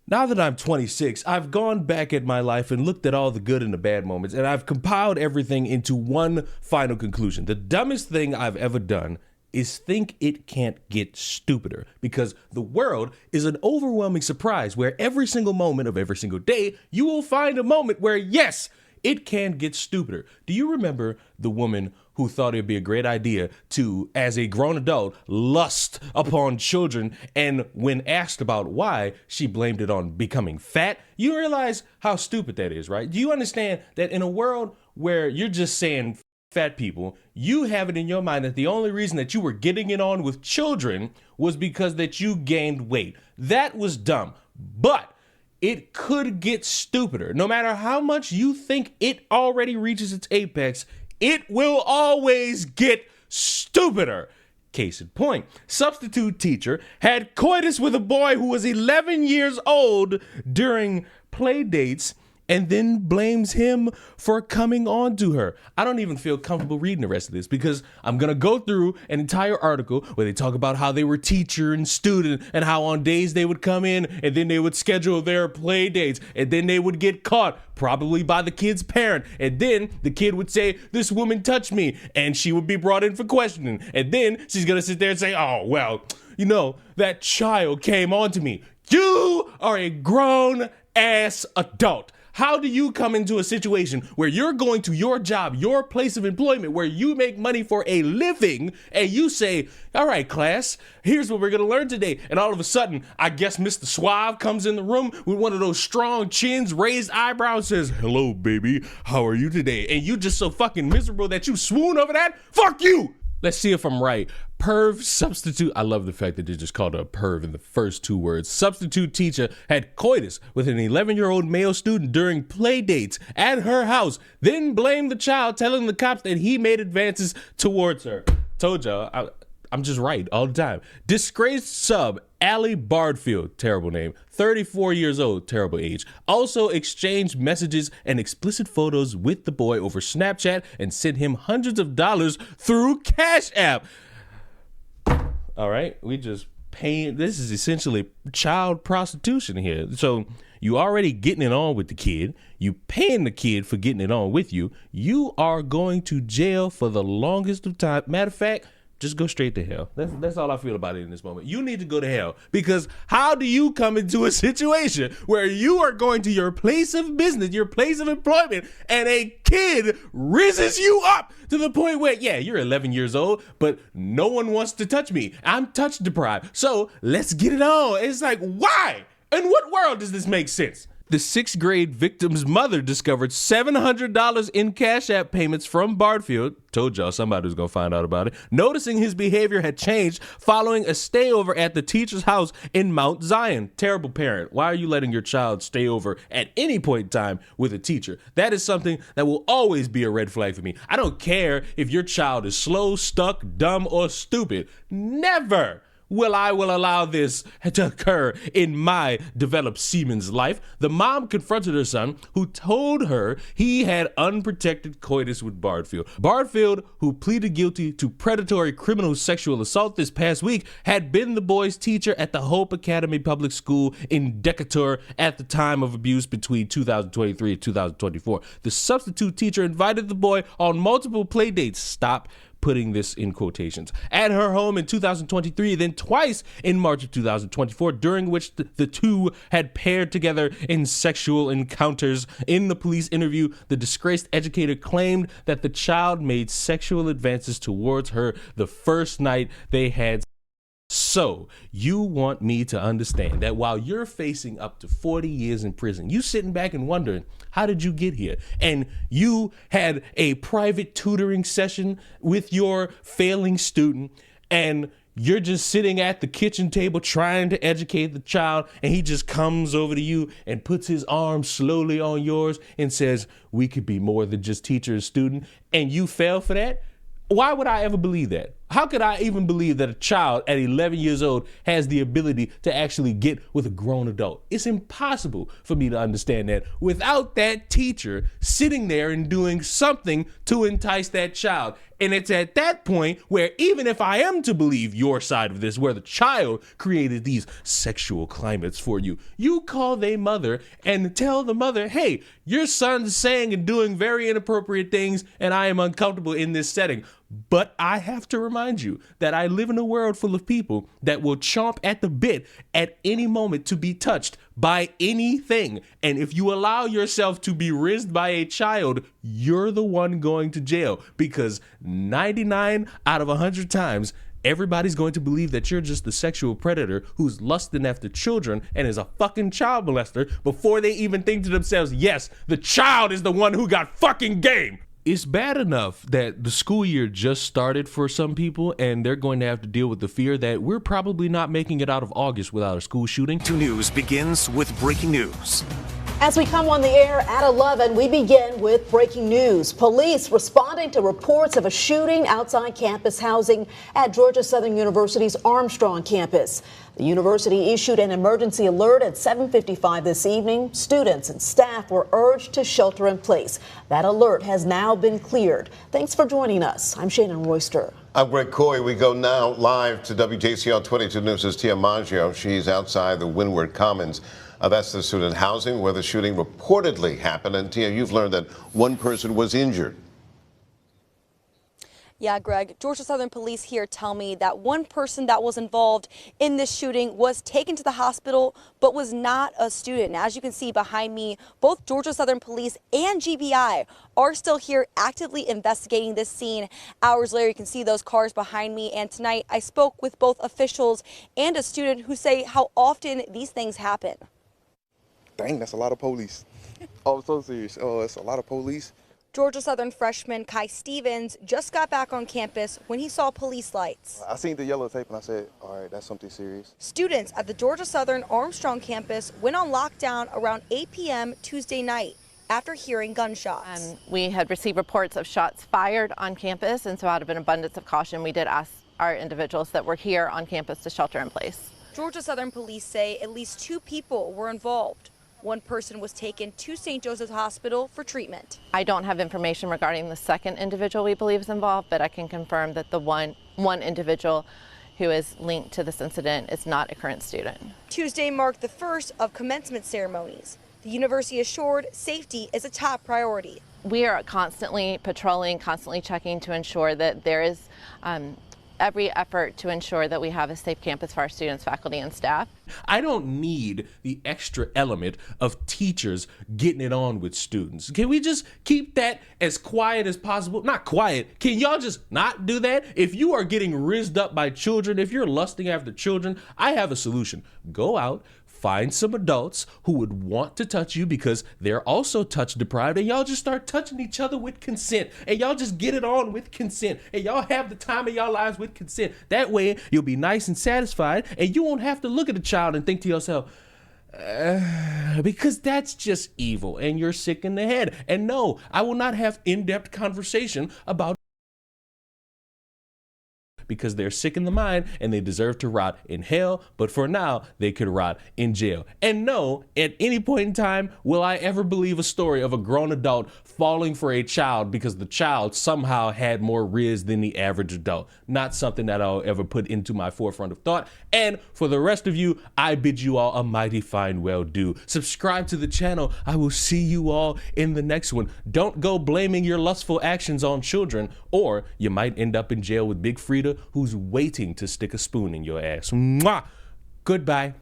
Now that I'm 26, I've gone back at my life and looked at all the good and the bad moments, and I've compiled everything into one final conclusion. The dumbest thing I've ever done is think it can't get stupider, because the world is an overwhelming surprise where every single moment of every single day, you will find a moment where, yes, it can get stupider. Do you remember the woman who thought it'd be a great idea to, as a grown adult, lust upon children, and when asked about why, she blamed it on becoming fat? You realize how stupid that is, right? Do you understand that in a world where you're just saying fat people, you have it in your mind that the only reason that you were getting it on with children was because that you gained weight? That was dumb, but it could get stupider. No matter how much you think it already reaches its apex, it will always get stupider. Case in point, substitute teacher had coitus with a boy who was 11 years old during play dates and then blames him for coming on to her. I don't even feel comfortable reading the rest of this because I'm going to go through an entire article where they talk about how they were teacher and student and how on days they would come in and then they would schedule their play dates and then they would get caught, probably by the kid's parent. And then the kid would say, "This woman touched me," and she would be brought in for questioning. And then she's going to sit there and say, "Oh, well, you know, that child came on to me." You are a grown ass adult. How do you come into a situation where you're going to your job, your place of employment, where you make money for a living, and you say, "All right, class, here's what we're going to learn today." And all of a sudden, I guess Mr. Suave comes in the room with one of those strong chins, raised eyebrows, says, "Hello, baby, how are you today?" And you just so fucking miserable that you swoon over that? Fuck you! Let's see if I'm right. Perv substitute. I love the fact that they just called her a perv in the first two words. Substitute teacher had coitus with an 11-year-old male student during play dates at her house, then blamed the child, telling the cops that he made advances towards her. Told y'all, I'm just right all the time. Disgraced sub Allie Bardfield, terrible name, 34 years old, terrible age, also exchanged messages and explicit photos with the boy over Snapchat and sent him hundreds of dollars through Cash App. All right, we just paying. This is essentially child prostitution here. So you already getting it on with the kid. You paying the kid for getting it on with you. You are going to jail for the longest of time. Matter of fact, just go straight to hell. That's all I feel about it in this moment. You need to go to hell, because how do you come into a situation where you are going to your place of business, your place of employment, and a kid rizzes you up to the point where, yeah, you're 11 years old, but no one wants to touch me. I'm touch deprived. So let's get it on. It's like, why? In what world does this make sense? The 6th grade victim's mother discovered $700 in Cash App payments from Bardfield. Told y'all somebody was going to find out about it. Noticing his behavior had changed following a stayover at the teacher's house in Mount Zion. Terrible parent. Why are you letting your child stay over at any point in time with a teacher? That is something that will always be a red flag for me. I don't care if your child is slow, stuck, dumb, or stupid. Never will allow this to occur in my developed seaman's life. The mom confronted her son, who told her he had unprotected coitus with Bardfield. Bardfield, who pleaded guilty to predatory criminal sexual assault this past week, had been the boy's teacher at the Hope Academy Public School in Decatur at the time of abuse between 2023 and 2024. The substitute teacher invited the boy on multiple play dates. Stop putting this in quotations. At her home in 2023, then twice in March of 2024, during which the two had paired together in sexual encounters. In the police interview, the disgraced educator claimed that the child made sexual advances towards her the first night they had. So, you want me to understand that while you're facing up to 40 years in prison, you sitting back and wondering, how did you get here? And you had a private tutoring session with your failing student, and you're just sitting at the kitchen table trying to educate the child, and he just comes over to you and puts his arm slowly on yours and says, "We could be more than just teacher and student," and you fell for that? Why would I ever believe that? How could I even believe that a child at 11 years old has the ability to actually get with a grown adult? It's impossible for me to understand that without that teacher sitting there and doing something to entice that child. And it's at that point where, even if I am to believe your side of this, where the child created these sexual climates for you, you call their mother and tell the mother, hey, your son's saying and doing very inappropriate things, and I am uncomfortable in this setting. But I have to remind you that I live in a world full of people that will chomp at the bit at any moment to be touched by anything. And if you allow yourself to be rizzed by a child, you're the one going to jail, because 99 out of 100 times, everybody's going to believe that you're just the sexual predator who's lusting after children and is a fucking child molester before they even think to themselves, yes, the child is the one who got fucking game. It's bad enough that the school year just started for some people, and they're going to have to deal with the fear that we're probably not making it out of August without a school shooting. 2 News begins with breaking news. As we come on the air at 11, we begin with breaking news. Police responding to reports of a shooting outside campus housing at Georgia Southern University's Armstrong campus. The university issued an emergency alert at 7:55 this evening. Students and staff were urged to shelter in place. That alert has now been cleared. Thanks for joining us. I'm Shannon Royster. I'm Greg Coy. We go now live to WJCL 22 News' Tia Maggio. She's outside the Windward Commons. That's the student housing where the shooting reportedly happened. And Tia, you've learned that one person was injured. Yeah, Greg, Georgia Southern police here tell me that one person that was involved in this shooting was taken to the hospital, but was not a student. Now, as you can see behind me, both Georgia Southern police and GBI are still here actively investigating this scene. Hours later, you can see those cars behind me. And tonight, I spoke with both officials and a student who say how often these things happen. Dang, that's a lot of police. Oh, so serious. Oh, it's a lot of police. Georgia Southern freshman Kai Stevens just got back on campus when he saw police lights. I seen the yellow tape and I said, all right, that's something serious. Students at the Georgia Southern Armstrong campus went on lockdown around 8 p.m. Tuesday night after hearing gunshots. We had received reports of shots fired on campus, and so out of an abundance of caution, we did ask our individuals that were here on campus to shelter in place. Georgia Southern police say at least 2 people were involved. One person was taken to St. Joseph's Hospital for treatment. I don't have information regarding the second individual we believe is involved, but I can confirm that the one individual who is linked to this incident is not a current student. Tuesday marked the first of commencement ceremonies. The university assured safety is a top priority. We are constantly patrolling, constantly checking to ensure that there is every effort to ensure that we have a safe campus for our students, faculty, and staff. I don't need the extra element of teachers getting it on with students. Can we just keep that as quiet as possible? Not quiet. Can y'all just not do that? If you are getting rizzed up by children, if you're lusting after children, I have a solution. Go out, find some adults who would want to touch you because they're also touch deprived, and y'all just start touching each other with consent, and y'all just get it on with consent, and y'all have the time of y'all lives with consent. That way you'll be nice and satisfied, and you won't have to look at a child and think to yourself, because that's just evil and you're sick in the head. And no, I will not have in-depth conversation about because they're sick in the mind and they deserve to rot in hell, but for now, they could rot in jail. And no, at any point in time, will I ever believe a story of a grown adult falling for a child because the child somehow had more rizz than the average adult. Not something that I'll ever put into my forefront of thought. And for the rest of you, I bid you all a mighty fine well do. Subscribe to the channel. I will see you all in the next one. Don't go blaming your lustful actions on children, or you might end up in jail with Big Frida, who's waiting to stick a spoon in your ass. Mwah! Goodbye.